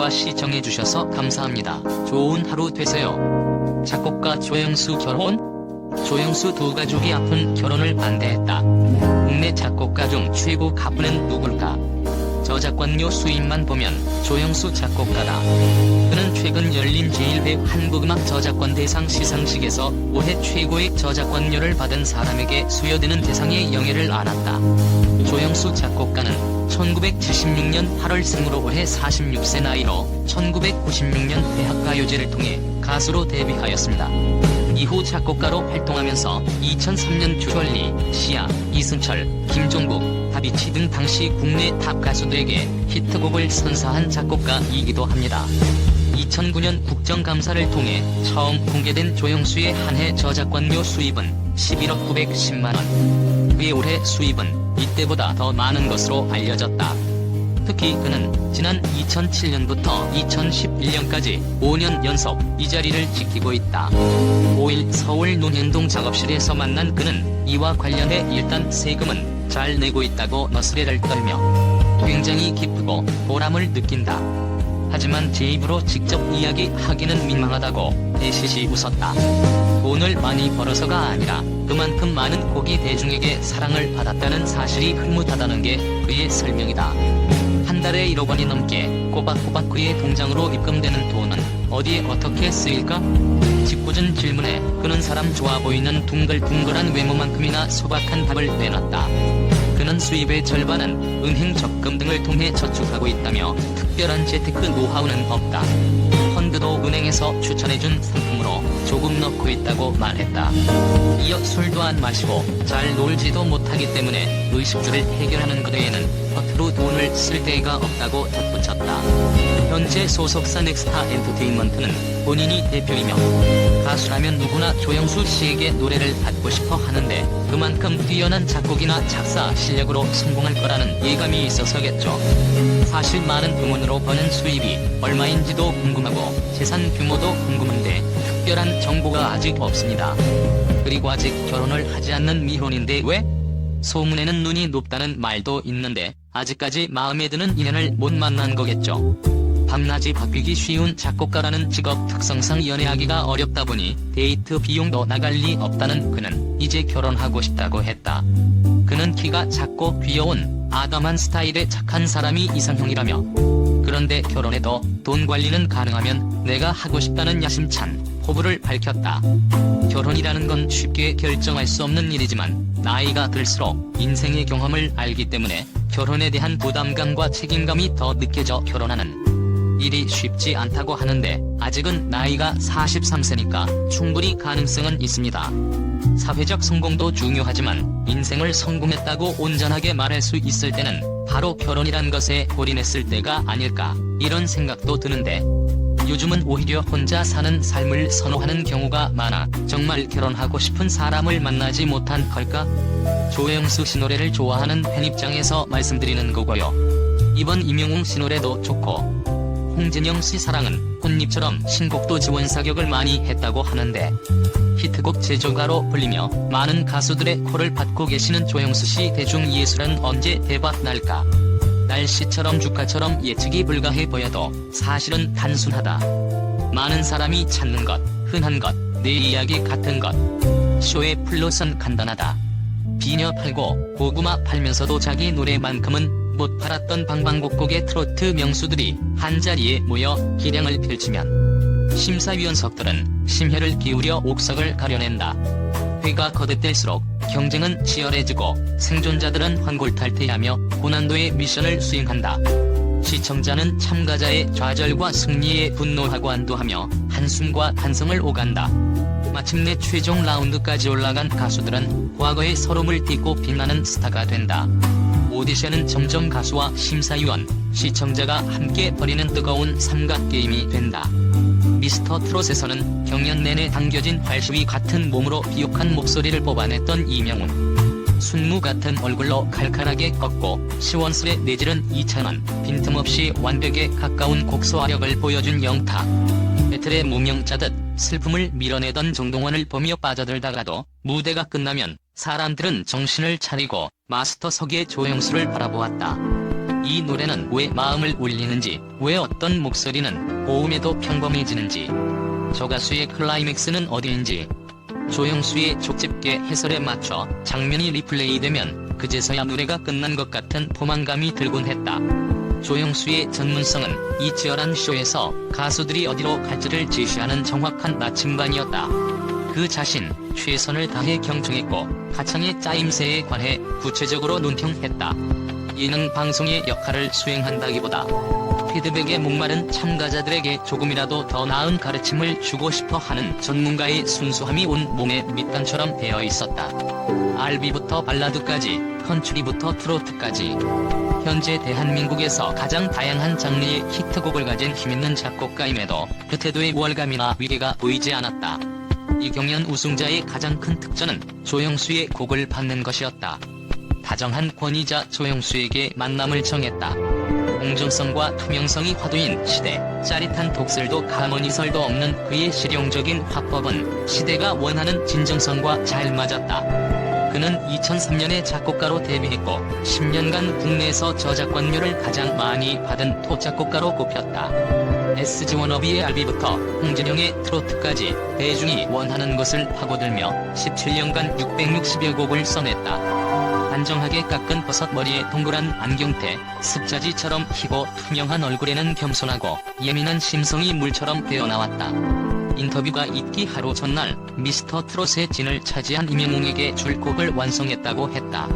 영화 시청해주셔서 감사합니다. 좋은 하루 되세요. 작곡가 조영수 결혼? 조영수 두 가족이 아픈 결혼을 반대했다. 국내 작곡가 중 최고 가부는 누굴까? 저작권료 수입만 보면 조영수 작곡가다. 그는 최근 열린 제1회 한국음악 저작권 대상 시상식에서 올해 최고의 저작권료를 받은 사람에게 수여되는 대상의 영예를 안았다. 조영수 작곡가는 1976년 8월 생으로 올해 46세 나이로 1996년 대학가요제를 통해 가수로 데뷔하였습니다. 이후 작곡가로 활동하면서 2003년 주얼리, 시아, 이승철, 김종국, 다비치 등 당시 국내 탑 가수들에게 히트곡을 선사한 작곡가이기도 합니다. 2009년 국정감사를 통해 처음 공개된 조영수의 한 해 저작권료 수입은 11억 910만원. 그의 올해 수입은 이때보다 더 많은 것으로 알려졌다. 특히 그는 지난 2007년부터 2011년까지 5년 연속 이 자리를 지키고 있다. 5일 서울 논현동 작업실에서 만난 그는 이와 관련해 일단 세금은 잘 내고 있다고 너스레를 떨며 굉장히 기쁘고 보람을 느낀다. 하지만 제 입으로 직접 이야기하기는 민망하다고 애시시 웃었다. 돈을 많이 벌어서가 아니라 그만큼 많은 고기 대중에게 사랑을 받았다는 사실이 흐뭇하다는 게 그의 설명이다. 한 달에 1억 원이 넘게 꼬박꼬박 그의 통장으로 입금되는 돈은 어디에 어떻게 쓰일까? 짓궂은 질문에 그는 사람 좋아 보이는 둥글둥글한 외모만큼이나 소박한 답을 내놨다. 그는 수입의 절반은 은행 적금 등을 통해 저축하고 있다며 특별한 재테크 노하우는 없다. 펀드도 은행에서 추천해준 상품으로 조금 넣고 있다고 말했다. 이어 술도 안 마시고 잘 놀지도 못하기 때문에 의식주를 해결하는 그대에는 겉으로 돈을 쓸 데가 없다고 덧붙였다. 현재 소속사 넥스타 엔터테인먼트는 본인이 대표이며 가수라면 누구나 조영수 씨에게 노래를 받고 싶어 하는데 그만큼 뛰어난 작곡이나 작사 실력으로 성공할 거라는 예감이 있어서겠죠. 사실 많은 음원으로 버는 수입이 얼마인지도 궁금하고 재산 규모도 궁금한데 특별한 정보가 아직 없습니다. 그리고 아직 결혼을 하지 않는 미혼인데 왜? 소문에는 눈이 높다는 말도 있는데 아직까지 마음에 드는 인연을 못 만난 거겠죠. 밤낮이 바뀌기 쉬운 작곡가라는 직업 특성상 연애하기가 어렵다 보니 데이트 비용도 나갈 리 없다는 그는 이제 결혼하고 싶다고 했다. 그는 키가 작고 귀여운 아담한 스타일의 착한 사람이 이상형이라며 그런데 결혼해도 돈 관리는 가능하면 내가 하고 싶다는 야심찬 포부를 밝혔다. 결혼이라는 건 쉽게 결정할 수 없는 일이지만 나이가 들수록 인생의 경험을 알기 때문에 결혼에 대한 부담감과 책임감이 더 느껴져 결혼하는 일이 쉽지 않다고 하는데 아직은 나이가 43세니까 충분히 가능성은 있습니다. 사회적 성공도 중요하지만 인생을 성공했다고 온전하게 말할 수 있을 때는 바로 결혼이란 것에 올인했을 때가 아닐까 이런 생각도 드는데 요즘은 오히려 혼자 사는 삶을 선호하는 경우가 많아 정말 결혼하고 싶은 사람을 만나지 못한 걸까? 조영수 씨 노래를 좋아하는 팬 입장에서 말씀드리는 거고요. 이번 임영웅 씨 노래도 좋고 홍진영 씨 사랑은 꽃잎처럼 신곡도 지원 사격을 많이 했다고 하는데 히트곡 제조가로 불리며 많은 가수들의 코를 받고 계시는 조영수 씨 대중예술은 언제 대박 날까? 날씨처럼 주가처럼 예측이 불가해 보여도 사실은 단순하다. 많은 사람이 찾는 것, 흔한 것, 내 이야기 같은 것. 쇼의 플롯은 간단하다. 비녀 팔고 고구마 팔면서도 자기 노래만큼은 못 팔았던 방방곡곡의 트로트 명수들이 한자리에 모여 기량을 펼치면 심사위원석들은 심혈을 기울여 옥석을 가려낸다. 회가 거듭될수록 경쟁은 치열해지고 생존자들은 환골탈태하며 고난도의 미션을 수행한다. 시청자는 참가자의 좌절과 승리에 분노하고 안도하며 한숨과 탄성을 오간다. 마침내 최종 라운드까지 올라간 가수들은 과거의 서름을 딛고 빛나는 스타가 된다. 오디션은 점점 가수와 심사위원, 시청자가 함께 벌이는 뜨거운 삼각게임이 된다. 미스터 트롯에서는 경연 내내 당겨진 활수위 같은 몸으로 비옥한 목소리를 뽑아냈던 이명웅. 순무 같은 얼굴로 칼칼하게 꺾고 시원스레 내지른 이찬원, 빈틈없이 완벽에 가까운 곡소화력을 보여준 영탁. 배틀의 무명자듯 슬픔을 밀어내던 정동원을 보며 빠져들다가도 무대가 끝나면 사람들은 정신을 차리고 마스터석의 조영수를 바라보았다. 이 노래는 왜 마음을 울리는지, 왜 어떤 목소리는 고음에도 평범해지는지, 저 가수의 클라이맥스는 어디인지, 조영수의 족집게 해설에 맞춰 장면이 리플레이되면 그제서야 노래가 끝난 것 같은 포만감이 들곤 했다. 조영수의 전문성은 이 치열한 쇼에서 가수들이 어디로 갈지를 제시하는 정확한 나침반이었다. 그 자신, 최선을 다해 경청했고 가창의 짜임새에 관해 구체적으로 논평했다. 예능 방송의 역할을 수행한다기보다 피드백에 목마른 참가자들에게 조금이라도 더 나은 가르침을 주고 싶어 하는 전문가의 순수함이 온 몸에 밑단처럼 되어 있었다. R&B부터 발라드까지, 컨트리부터 트로트까지. 현재 대한민국에서 가장 다양한 장르의 히트곡을 가진 힘있는 작곡가임에도 그 태도의 우월감이나 위계가 보이지 않았다. 이 경연 우승자의 가장 큰 특징은 조영수의 곡을 받는 것이었다. 다정한 권위자 조영수에게 만남을 정했다. 공정성과 투명성이 화두인 시대, 짜릿한 독설도 가머니설도 없는 그의 실용적인 화법은 시대가 원하는 진정성과 잘 맞았다. 그는 2003년에 작곡가로 데뷔했고 10년간 국내에서 저작권료를 가장 많이 받은 톱작곡가로 꼽혔다. SG 워너비의 R&B부터 홍진영의 트로트까지 대중이 원하는 것을 파고들며 17년간 660여 곡을 써냈다. 단정하게 깎은 버섯 머리에 동그란 안경테, 습자지처럼 희고 투명한 얼굴에는 겸손하고 예민한 심성이 물처럼 배어나왔다. 인터뷰가 있기 하루 전날 미스터 트롯의 진을 차지한 임영웅에게 줄 곡을 완성했다고 했다.